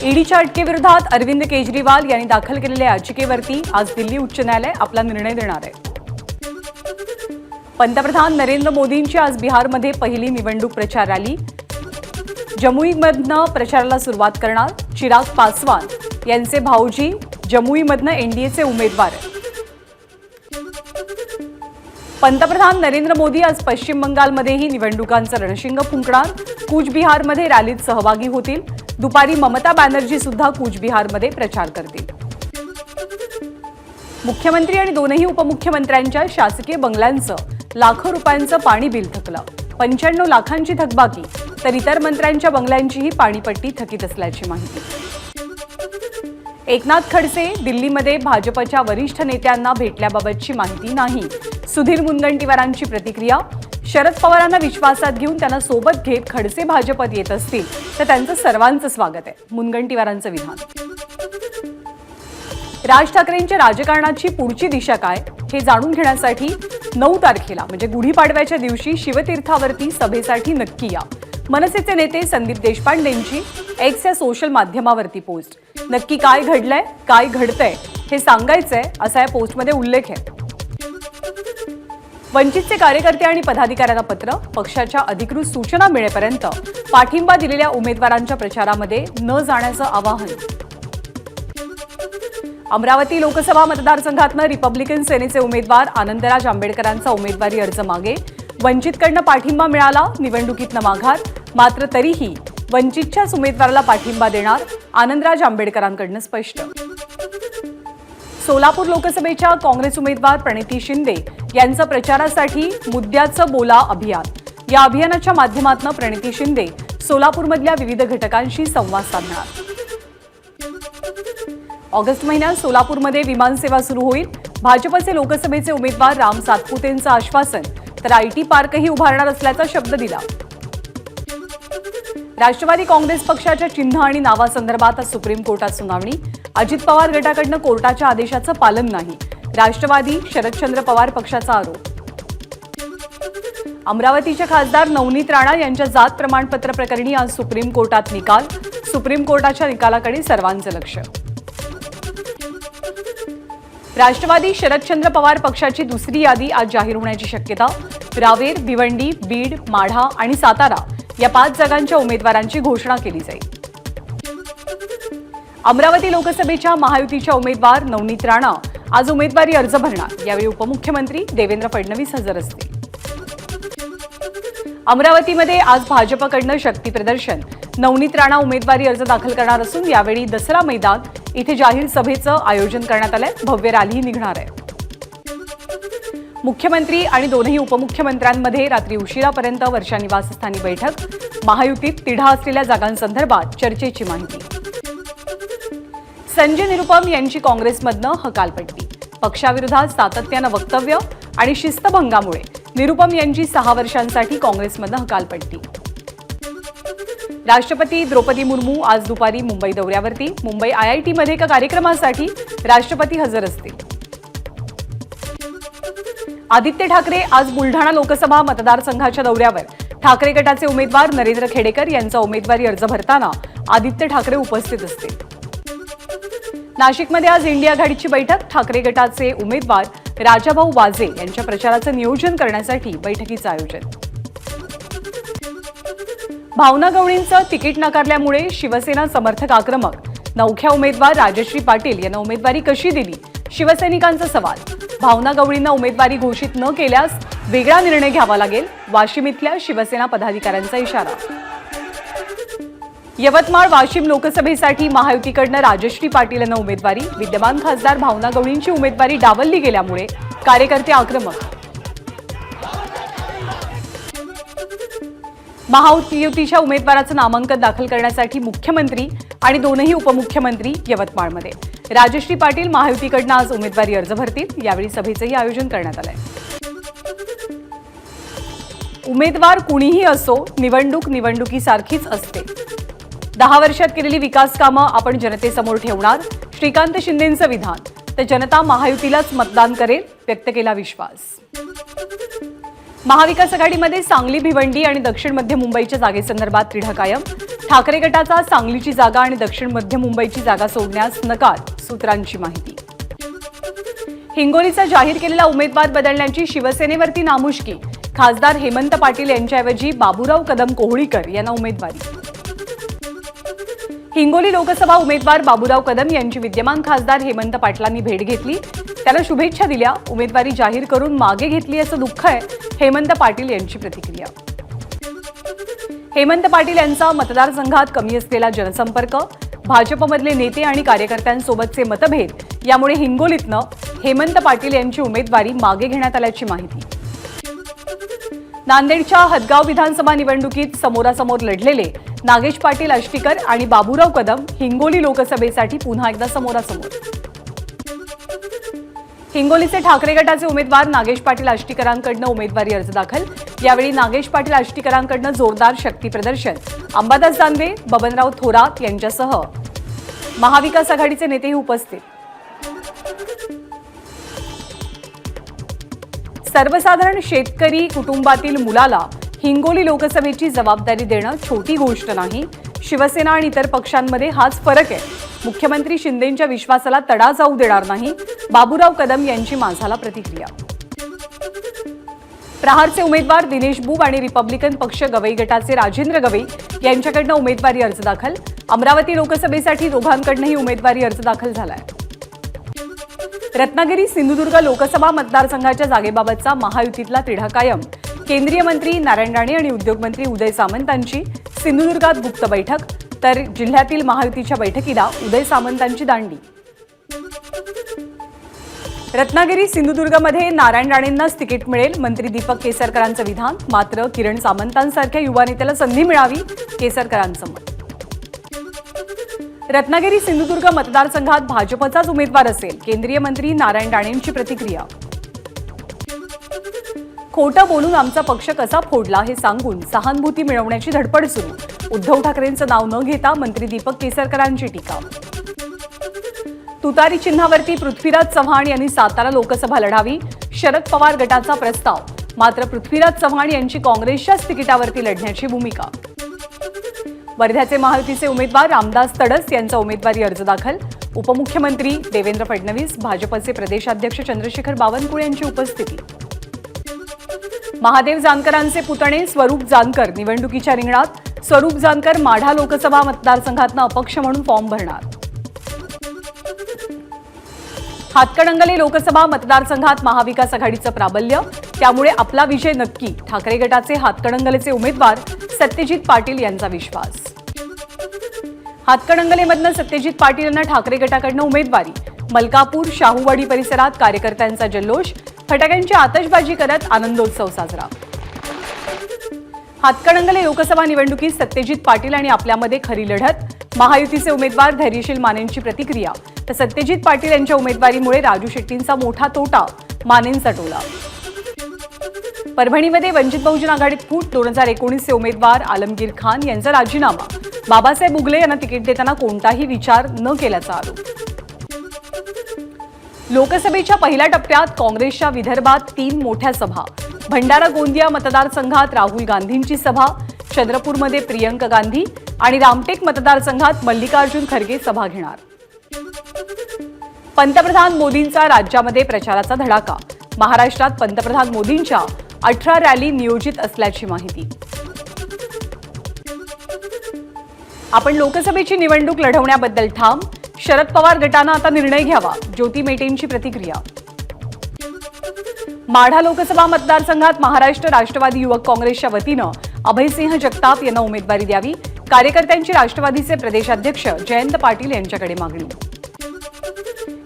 ईडीच्या अटकेविरोधात अरविंद केजरीवाल यांनी दाखल केलेल्या याचिकेवरती आज दिल्ली उच्च न्यायालय आपला निर्णय देणार आहे। पंतप्रधान नरेंद्र मोदींची आज बिहारमध्ये पहिली निवडणूक प्रचार रॅली। जमुईमधनं प्रचाराला सुरुवात करणार चिराग पासवान यांचे भाऊजी जमुईमधनं एनडीएचे उमेदवार आहेत। पंतप्रधान नरेंद्र मोदी आज पश्चिम बंगालमध्येही निवडणुकांचं रणशिंग फुंकणार। कूचबिहारमध्ये रॅलीत सहभागी होतील। दुपारी ममता बॅनर्जी सुद्धा कूचबिहारमध्ये प्रचार करतील। मुख्यमंत्री आणि दोनही उपमुख्यमंत्र्यांच्या शासकीय बंगल्यांचं लाखो रुपयांचं पाणी बिल थकलं। 95 लाखांची थकबाकी, तर इतर मंत्र्यांच्या बंगल्यांचीही पाणीपट्टी थकीत असल्याची माहिती। एकनाथ खडसे दिल्लीमध्ये भाजपच्या वरिष्ठ नेत्यांना भेटल्याबाबतची माहिती नाही। सुधीर मुनगंटीवारांची प्रतिक्रिया। शरद पवारांना विश्वासात घेऊन त्यांना सोबत घेत खडसे भाजपत येत असतील तर त्यांचं सर्वांचं स्वागत आहे, मुनगंटीवारांचं विधान। राज ठाकरेंच्या राजकारणाची पुढची दिशा काय हे जाणून घेण्यासाठी 9 तारखेला म्हणजे गुढीपाडव्याच्या दिवशी शिवतीर्थावरती सभेसाठी नक्की या। मनसेचे नेते संदीप देशपांडेंची एक्स या सोशल माध्यमावरती पोस्ट। नक्की काय घडलंय, काय घडतंय हे सांगायचंय असा या पोस्टमध्ये उल्लेख आहे। वंचितचे कार्यकर्ते आणि पदाधिकाऱ्यांना पत्र। पक्षाच्या अधिकृत सूचना मिळेपर्यंत पाठिंबा दिलेल्या उमेदवारांच्या प्रचारामध्ये न जाण्याचं आवाहन। अमरावती लोकसभा मतदारसंघातनं रिपब्लिकन सेनेचे उमेदवार आनंदराज आंबेडकरांचा उमेदवारी अर्ज मागे। वंचितकडनं पाठिंबा मिळाला, निवडणुकीतनं माघार, मात्र तरीही वंचितच्याच उमेदवाराला पाठिंबा देणार, आनंदराज आंबेडकरांकडनं स्पष्ट। सोलापूर लोकसभेच्या काँग्रेस उमेदवार प्रणिती शिंदे यांचं प्रचारासाठी मुद्द्याचं बोला अभियान। या अभियानाच्या माध्यमातून प्रणिती शिंदे सोलापूरमधल्या विविध घटकांशी संवाद साधणार। ऑगस्ट महिन्यात सोलापूरमध्ये विमानसेवा सुरू होईल। भाजपचे लोकसभेचे उमेदवार राम सातपुतेंचं आश्वासन, तर आयटी पार्कही उभारणार असल्याचा शब्द दिला। राष्ट्रवादी काँग्रेस पक्षाच्या चिन्ह आणि नावासंदर्भात आज सुप्रीम कोर्टात सुनावणी। अजित पवार गटाकडनं कोर्टाच्या आदेशाचं पालन नाही, राष्ट्रवादी शरदचंद्र पवार पक्षाचा आरोप। अमरावतीच्या खासदार नवनीत राणा यांच्या जात प्रमाणपत्र प्रकरणी आज सुप्रीम कोर्टात निकाल। सुप्रीम कोर्टाच्या निकालाकडे सर्वांचं लक्ष। राष्ट्रवादी शरदचंद्र पवार पक्षाची दुसरी यादी आज जाहीर होण्याची शक्यता। रावेर, भिवंडी, बीड, माढा आणि सातारा या 5 जागांच्या उमेदवारांची घोषणा केली जाईल। अमरावती लोकसभेच्या महायुतीच्या उमेदवार नवनीत राणा आज उमेदवारी अर्ज भरणार। यावेळी उपमुख्यमंत्री देवेंद्र फडणवीस हजर असतील। अमरावतीमध्ये आज भाजपकडनं शक्ती प्रदर्शन। नवनीत राणा उमेदवारी अर्ज दाखल करणार असून यावेळी दसरा मैदान इथे जाहीर सभेचं आयोजन करण्यात आलंय। भव्य रॅली निघणार आहे। मुख्यमंत्री आणि दोनही उपमुख्यमंत्र्यांमध्ये रात्री उशिरापर्यंत वर्षा निवासस्थानी बैठक। महायुतीत तिढा असलेल्या जागांसंदर्भात चर्चेची माहिती। संजय निरुपम यांची काँग्रेसमधनं हकालपट्टी। पक्षाविरोधात सातत्यानं वक्तव्य आणि शिस्तभंगामुळे निरुपम यांची 6 वर्षांसाठी काँग्रेसमधनं हकालपट्टी। राष्ट्रपती द्रौपदी मुर्मू आज दुपारी मुंबई दौऱ्यावरती। मुंबई IITमध्ये एका कार्यक्रमासाठी राष्ट्रपती हजर असतील। आदित्य ठाकरे आज बुलढाणा लोकसभा मतदारसंघाच्या दौऱ्यावर। ठाकरे गटाचे उमेदवार नरेंद्र खेडेकर यांचा उमेदवारी अर्ज भरताना आदित्य ठाकरे उपस्थित असतील। नाशिकमध्ये आज इंडिया आघाडीची बैठक। ठाकरे गटाचे उमेदवार राजाभाऊ वाजे यांच्या प्रचाराचं नियोजन करण्यासाठी बैठकीचं आयोजन। भावना गवळींचं तिकीट नाकारल्यामुळे शिवसेना समर्थक आक्रमक। नवख्या उमेदवार राजश्री पाटील यांना उमेदवारी कशी दिली, शिवसैनिकांचा सवाल। भावना गवळींना उमेदवारी घोषित न केल्यास वेगळा निर्णय घ्यावा लागेल, वाशिम इथल्या शिवसेना पदाधिकाऱ्यांचा इशारा। यवतमाळ वाशिम लोकसभेसाठी महायुतीकडनं राजश्री पाटील यांना उमेदवारी। विद्यमान खासदार भावना गवळींची उमेदवारी डावलली गेल्यामुळे कार्यकर्ते आक्रमक। महायुतीच्या उमेदवाराचं नामांकन दाखल करण्यासाठी मुख्यमंत्री आणि दोनही उपमुख्यमंत्री यवतमाळमध्ये। राजश्री पाटील महायुतीकडनं आज उमेदवारी अर्ज भरतील। यावेळी सभेचंही आयोजन करण्यात आलंय। उमेदवार कुणीही असो, निवडणूक निवडणुकीसारखीच असते। 10 वर्षात केलेली विकास कामं आपण जनतेसमोर ठेवणार, श्रीकांत शिंदेंचं विधान। तर जनता महायुतीलाच मतदान करेल, व्यक्त केला विश्वास। महाविकास आघाडीमध्ये सांगली, भिवंडी आणि दक्षिण मध्य मुंबईच्या जागेसंदर्भात तिढा कायम। ठाकरे गटाचा सांगलीची जागा आणि दक्षिण मध्य मुंबईची जागा सोडण्यास नकार, सूत्रांची माहिती. हिंगोलीचा जाहीर केलेला उमेदवार बदलण्याची शिवसेनेवरती नामुष्की, खासदार हेमंत पाटील यांच्याऐवजी बाबूराव कदम कोहळीकर यांना उमेदवारी. हिंगोली लोकसभा उमेदवार बाबूराव कदम यांची विद्यमान खासदार हेमंत पाटलांनी भेट घेतली, त्याला शुभेच्छा दिल्या. उमेदवारी जाहीर करून मागे घेतली असं दुःख आहे, हेमंत पाटील यांची प्रतिक्रिया. हेमंत पाटील यांचा मतदारसंघात कमी असलेला जनसंपर्क, भाजपमधले नेते आणि कार्यकर्त्यांसोबतचे मतभेद यामुळे हिंगोलीतनं हेमंत पाटील यांची उमेदवारी मागे घेण्यात आल्याची माहिती. नांदेडच्या हदगाव विधानसभा निवडणुकीत समोरासमोर लढलेले नागेश पाटील आष्टीकर आणि बाबूराव कदम हिंगोली लोकसभेसाठी पुन्हा एकदा समोरासमोर. हिंगोलीचे ठाकरे गटाचे उमेदवार नागेश पाटील आष्टीकरांकडून उमेदवारी अर्ज दाखल. यावेळी नागेश पाटील आष्टीकरांकडून जोरदार शक्ती प्रदर्शन. अंबादास दानवे, बबनराव थोरात यांच्यासह महाविकास आघाडीचे नेतेही उपस्थित. सर्वसाधारण शेतकरी कुटुंबातील मुलाला हिंगोली लोकसभेची जबाबदारी देणं छोटी गोष्ट नाही. शिवसेना आणि इतर पक्षांमध्ये हाच फरक आहे. मुख्यमंत्री शिंदेंच्या विश्वासाला तडा जाऊ देणार नाही, बाबूराव कदम यांची माझाला प्रतिक्रिया. प्रहारचे उमेदवार दिनेश बुब आणि रिपब्लिकन पक्ष गवई गटाचे राजेंद्र गवई यांच्याकडून उमेदवारी अर्ज दाखल. अमरावती लोकसभेसाठी दोघांकडूनही उमेदवारी अर्ज दाखल झालाय. रत्नागिरी सिंधुदुर्ग लोकसभा मतदारसंघाच्या जागेबाबतचा महायुतीतला तिढा कायम. केंद्रीय मंत्री नारायण राणे आणि उद्योगमंत्री उदय सामंतांची सिंधुदुर्गात गुप्त बैठक, तर जिल्ह्यातील महायुतीच्या बैठकीला उदय सामंतांची दांडी. रत्नागिरी सिंधुदुर्गमध्ये नारायण राणेंनाच तिकीट मिळेल, मंत्री दीपक केसरकरांचं विधान. मात्र किरण सामंतांसारख्या युवा नेत्याला संधी मिळावी, केसरकरांचं मत. रत्नागिरी सिंधुदुर्ग मतदारसंघात भाजपचाच उमेदवार असेल, केंद्रीय मंत्री नारायण राणेंची प्रतिक्रिया. खोटं बोलून आमचा पक्ष कसा फोडला हे सांगून सहानुभूती मिळवण्याची धडपड सुरू. उद्धव ठाकरेंचं नाव न घेता मंत्री दीपक केसरकरांची टीका. तुतारी चिन्हावरती पृथ्वीराज चव्हाण यांनी सातारा लोकसभा लढावी, शरद पवार गटाचा प्रस्ताव. मात्र पृथ्वीराज चव्हाण यांची काँग्रेसच्याच तिकिटावरती लढण्याची भूमिका. वर्ध्याचे महायुतीचे उमेदवार रामदास तडस यांचा उमेदवारी अर्ज दाखल. उपमुख्यमंत्री देवेंद्र फडणवीस, भाजपचे प्रदेशाध्यक्ष चंद्रशेखर बावनकुळे यांची उपस्थिती. महादेव जानकरांचे पुतणे स्वरूप जानकर निवडणुकीच्या रिंगणात. स्वरूप जानकर माढा लोकसभा मतदारसंघातनं अपक्ष म्हणून फॉर्म भरणार. हातकणंगले लोकसभा मतदारसंघात महाविकास आघाडीचं प्राबल्य, त्यामुळे आपला विजय नक्की, ठाकरे गटाचे हातकणंगलेचे उमेदवार सत्यजित पाटील यांचा विश्वास. हातकणंगलेमधनं सत्यजित पाटील यांना ठाकरे गटाकडनं उमेदवारी. मलकापूर, शाहूवाडी परिसरात कार्यकर्त्यांचा जल्लोष, फटाक्यांची आतषबाजी करत आनंदोत्सव साजरा. हातकणंगले लोकसभा निवडणुकीत सत्यजित पाटील आणि आपल्यामध्ये खरी लढत. महायुतीचे उमेदवार धैर्यशील मानेंची प्रतिक्रिया. तर सत्यजित पाटील यांच्या उमेदवारीमुळे राजू शेट्टींचा मोठा तोटा, मानेंचा टोला. परभणीमध्ये वंचित बहुजन आघाडीत फूट. 2019चे उमेदवार आलमगीर खान यांचा राजीनामा. बाबासाहेब उगले यांना तिकीट देताना कोणताही विचार न केल्याचा आरोप. लोकसभेच्या पहिल्या टप्प्यात काँग्रेसच्या विदर्भात 3 मोठ्या सभा. भंडारा गोंदिया मतदारसंघात राहुल गांधींची सभा, चंद्रपूरमध्ये प्रियंका गांधी आणि रामटेक मतदारसंघात मल्लिकार्जुन खरगे सभा घेणार. पंतप्रधान मोदींचा राज्यामध्ये प्रचाराचा धडाका. महाराष्ट्रात पंतप्रधान मोदींच्या 18 रॅली नियोजित असल्याची माहिती. आपण लोकसभेची निवडणूक लढवण्याबद्दल ठाम. शरद पवार गटानं आता निर्णय घ्यावा, ज्योती मेटेंची प्रतिक्रिया. माढा लोकसभा मतदारसंघात महाराष्ट्र राष्ट्रवादी युवक काँग्रेसच्या वतीनं अभयसिंह जगताप यांना उमेदवारी द्यावी. कार्यकर्त्यांची राष्ट्रवादीचे प्रदेशाध्यक्ष जयंत पाटील यांच्याकडे मागणी.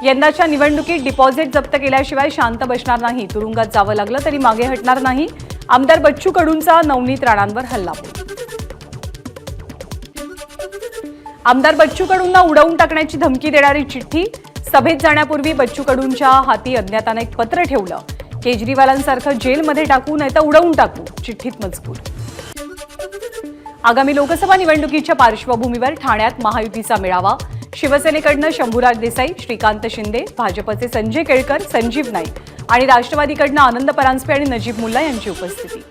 यंदाच्या निवडणुकीत डिपॉझिट जप्त केल्याशिवाय शांत बसणार नाही. तुरुंगात जावं लागलं तरी मागे हटणार नाही. आमदार बच्चू कडूंचा नवनीत राणांवर हल्लाबोल. आमदार बच्चू कडूंना उडवून टाकण्याची धमकी देणारी चिठ्ठी. सभेत जाण्यापूर्वी बच्चू कडूंच्या हाती अज्ञातानं एक पत्र ठेवलं. केजरीवालांसारखं जेलमध्ये टाकू नाही तर उडवून टाकू, चिठ्ठीत मजकूर. आगामी लोकसभा निवडणुकीच्या पार्श्वभूमीवर ठाण्यात महायुतीचा मेळावा. शिवसेनेकडनं शंभूराज देसाई, श्रीकांत शिंदे, भाजपचे संजय केळकर, संजीव नाईक आणि राष्ट्रवादीकडनं आनंद परांजपे आणि नजीब मुल्ला यांची उपस्थिती.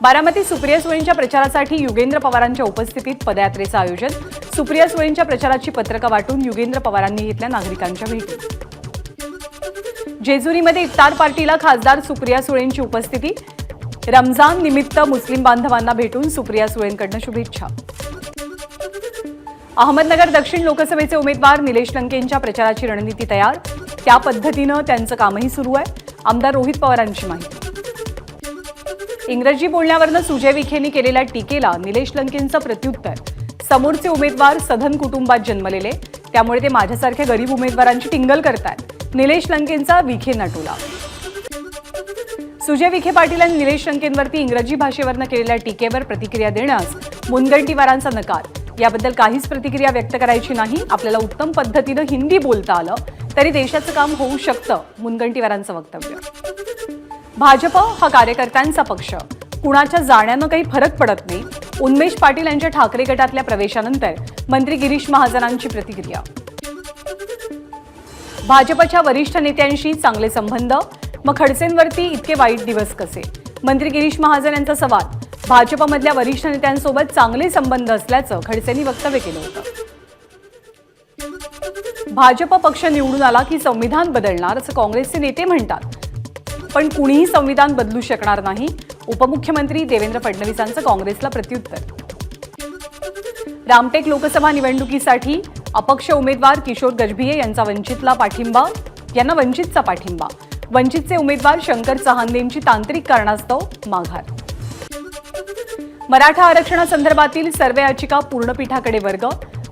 बारामतीत सुप्रिया सुळेंच्या प्रचारासाठी युगेंद्र पवारांच्या उपस्थितीत पदयात्रेचं आयोजन. सुप्रिया सुळेंच्या प्रचाराची पत्रकं वाटून युगेंद्र पवारांनी घेतल्या नागरिकांच्या भेटी. जेजुरीमध्ये इफ्तार पार्टीला खासदार सुप्रिया सुळेंची उपस्थिती. रमजान निमित्त मुस्लिम बांधवांना भेटून सुप्रिया सुळेंकडून शुभेच्छा. अहमदनगर दक्षिण लोकसभेचे उमेदवार निलेश लंकेंच्या प्रचाराची रणनीती तयार. त्या पद्धतीनं त्यांचं कामही सुरू आहे. आमदार रोहित पवारांची माहिती. इंग्रजी बोलण्यावरनं सुजय विखेंनी केलेल्या टीकेला निलेश लंकेंचं प्रत्युत्तर. समोरचे उमेदवार सधन कुटुंबात जन्मलेले, त्यामुळे ते माझ्यासारख्या गरीब उमेदवारांची टिंगल करतायत. निलेश लंकेंचा विखेंना टोला. सुजय विखे पाटील यांनी निलेश लंकेंवरती इंग्रजी भाषेवरनं केलेल्या टीकेवर प्रतिक्रिया देण्यास मुनगंटीवारांचा नकार. याबद्दल काहीच प्रतिक्रिया व्यक्त करायची नाही. आपल्याला उत्तम पद्धतीनं हिंदी बोलता आलं तरी देशाचं काम होऊ शकतं, मुनगंटीवारांचं वक्तव्य. भाजप हा कार्यकर्त्यांचा पक्ष. कुणाच्या जाण्यानं काही फरक पडत नाही. उन्मेष पाटील यांच्या ठाकरे गटातल्या प्रवेशानंतर मंत्री गिरीश महाजनांची प्रतिक्रिया. भाजपच्या वरिष्ठ नेत्यांशी चांगले संबंध, मग खडसेंवरती इतके वाईट दिवस कसे? मंत्री गिरीश महाजन यांचा सवाल. भाजपमधल्या वरिष्ठ नेत्यांसोबत चांगले संबंध असल्याचं खडसेंनी वक्तव्य केलं होतं. भाजप पक्ष निवडून आला की संविधान बदलणार असं काँग्रेसचे नेते म्हणतात, पण कुणीही संविधान बदलू शकणार नाही. उपमुख्यमंत्री देवेंद्र फडणवीसांचं काँग्रेसला प्रत्युत्तर. रामटेक लोकसभा निवडणुकीसाठी अपक्ष उमेदवार किशोर गजभिये यांचा वंचितचा पाठिंबा. वंचितचे उमेदवार शंकर चहांदेंची तांत्रिक कारणास्तव माघार. मराठा आरक्षणासंदर्भातील सर्वे याचिका पूर्णपीठाकडे वर्ग.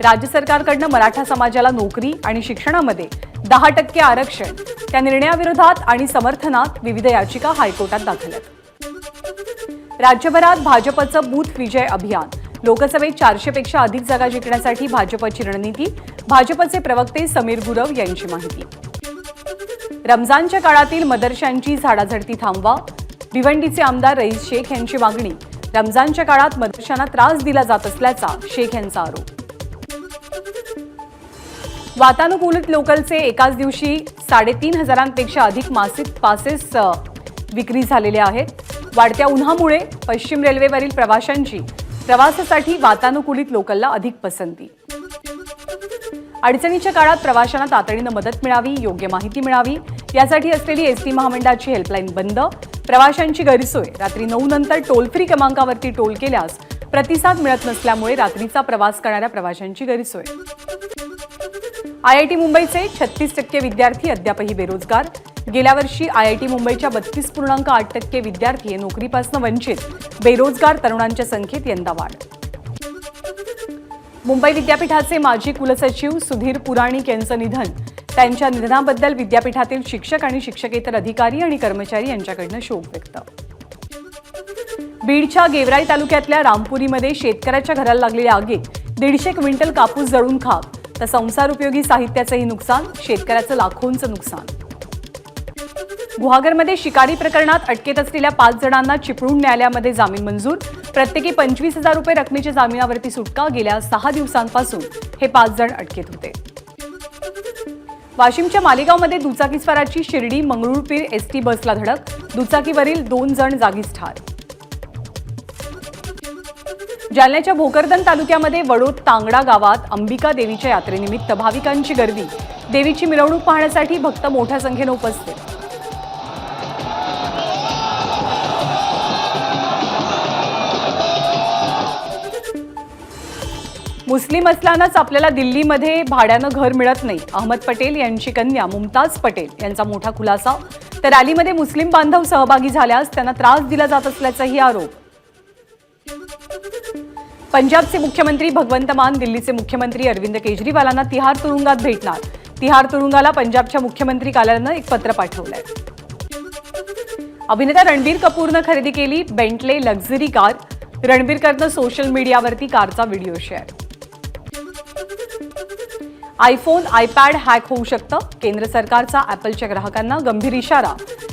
राज्य सरकारकडनं मराठा समाजाला नोकरी आणि शिक्षणामध्ये 10% आरक्षण, त्या निर्णयाविरोधात आणि समर्थनात विविध याचिका हायकोर्टात दाखल आहेत. राज्यभरात भाजपचं बूथ विजय अभियान. लोकसभेत 400 पेक्षा अधिक जागा जिंकण्यासाठी भाजपची रणनीती. भाजपचे प्रवक्ते समीर गुरव यांची माहिती. रमजानच्या काळातील मदरशांची झाडाझडती थांबवा. भिवंडीचे आमदार रईस शेख यांची मागणी. रमजानच्या काळात मदरशांना त्रास दिला जात असल्याचा शेख यांचा आरोप. वातानुकूलित लोकलचे एकाच दिवशी 3,500पेक्षा अधिक मासिक पासेस विक्री झालेले आहेत. वाढत्या उन्हामुळे पश्चिम रेल्वेवरील प्रवासासाठी वातानुकूलित लोकलला अधिक पसंती. अडचणीच्या काळात प्रवाशांना तातडीनं मदत मिळावी, योग्य माहिती मिळावी, यासाठी असलेली एसटी महामंडळाची हेल्पलाईन बंद. प्रवाशांची गैरसोय. रात्री 9 नंतर टोल फ्री क्रमांकावरती टोल केल्यास प्रतिसाद मिळत नसल्यामुळे रात्रीचा प्रवास करणाऱ्या प्रवाशांची गैरसोय. आयआयटी मुंबईचे 36% विद्यार्थी अद्यापही बेरोजगार. गेल्या वर्षी आयआयटी मुंबईच्या 32.8% विद्यार्थी हे नोकरीपासून वंचित. बेरोजगार तरुणांच्या संख्येत यंदा वाढ. मुंबई विद्यापीठाचे माजी कुलसचिव सुधीर पुराणिक यांचं निधन. त्यांच्या निधनाबद्दल विद्यापीठातील शिक्षक आणि शिक्षकेतर अधिकारी आणि कर्मचारी यांच्याकडून शोक व्यक्त. बीडच्या गेवराई तालुक्यातल्या रामपुरीमध्ये शेतकऱ्याच्या घराला लागलेल्या आगीत 150 क्विंटल कापूस जळून खाक, तर संसार उपयोगी साहित्याचंही नुकसान. शेतकऱ्याचं लाखोंचं नुकसान. गुहागरमध्ये शिकारी प्रकरणात अटकेत असलेल्या 5 जणांना चिपळूण न्यायालयामध्ये जामीन मंजूर. प्रत्येकी 25,000 रुपये रकमेच्या जामिनावरती सुटका. गेल्या 6 दिवसांपासून हे 5 जण अटकेत होते. वाशिमच्या मालेगावमध्ये दुचाकीस्वाराची शिर्डी मंगरुळपीर एसटी बसला धडक. दुचाकीवरील 2 जण जागीच ठार. जालन्याच्या भोकरदन तालुक्यामध्ये वडोद तांगडा गावात अंबिका देवीच्या यात्रेनिमित्त भाविकांची गर्दी. देवीची मिरवणूक पाहण्यासाठी भक्त मोठ्या संख्येनं उपस्थित. मुस्लिम असल्यानंच आपल्याला दिल्लीमध्ये भाड्यानं घर मिळत नाही. अहमद पटेल यांची कन्या मुमताज पटेल यांचा मोठा खुलासा. तर रॅलीमध्ये मुस्लिम बांधव सहभागी झाल्यास त्यांना त्रास दिला जात असल्याचाही आरोप. पंजाबचे मुख्यमंत्री भगवंत मान दिल्लीचे मुख्यमंत्री अरविंद केजरीवालांना तिहार तुरुंगात भेटणार. तिहार तुरुंगाला पंजाबच्या मुख्यमंत्री कार्यालयानं एक पत्र पाठवलंय. अभिनेता रणबीर कपूरनं खरेदी केली बेंटले लक्झरी कार. रणबीरकरनं सोशल मीडियावरती कारचा video share. IPhone iPad hack होऊ शकतं. केंद्र सरकारचा ॲपलच्या ग्राहकांना गंभीर इशारा.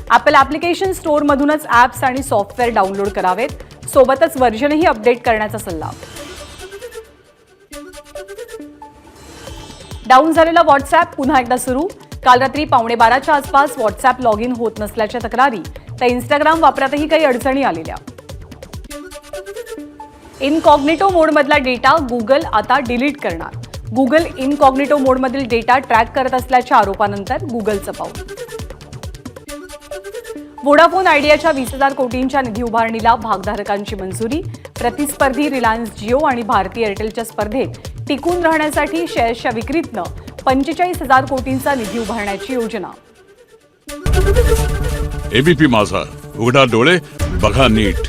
ॲपल ॲप्लिकेशन स्टोअरमधूनच ॲप्स आणि सॉफ्टवेअर डाउनलोड करावेत. सोबतच व्हर्जनही अपडेट करण्याचा सल्ला. डाऊन झालेला व्हॉट्सॲप पुन्हा एकदा सुरू. काल रात्री 11:15च्या आसपास व्हॉट्सॲप लॉग इन होत नसल्याच्या तक्रारी. तर इंस्टाग्राम वापरातही काही अडचणी आलेल्या. इनकॉग्निटो मोडमधला डेटा गुगल आता डिलीट करणार. गुगल इनकॉग्निटो मोडमधील डेटा ट्रॅक करत असल्याच्या आरोपानंतर गुगलचं पाऊल. व्होडाफोन आयडियाच्या 20,000 कोटींच्या निधी उभारणीला भागधारकांची मंजुरी. प्रतिस्पर्धी रिलायन्स जिओ आणि भारती एअरटेलच्या स्पर्धेत टिकून राहण्यासाठी शेअर्सच्या विक्रीतनं 45,000 कोटींचा निधी उभारण्याची योजना. एबीपी माझा, उघडा डोळे बघा नीट.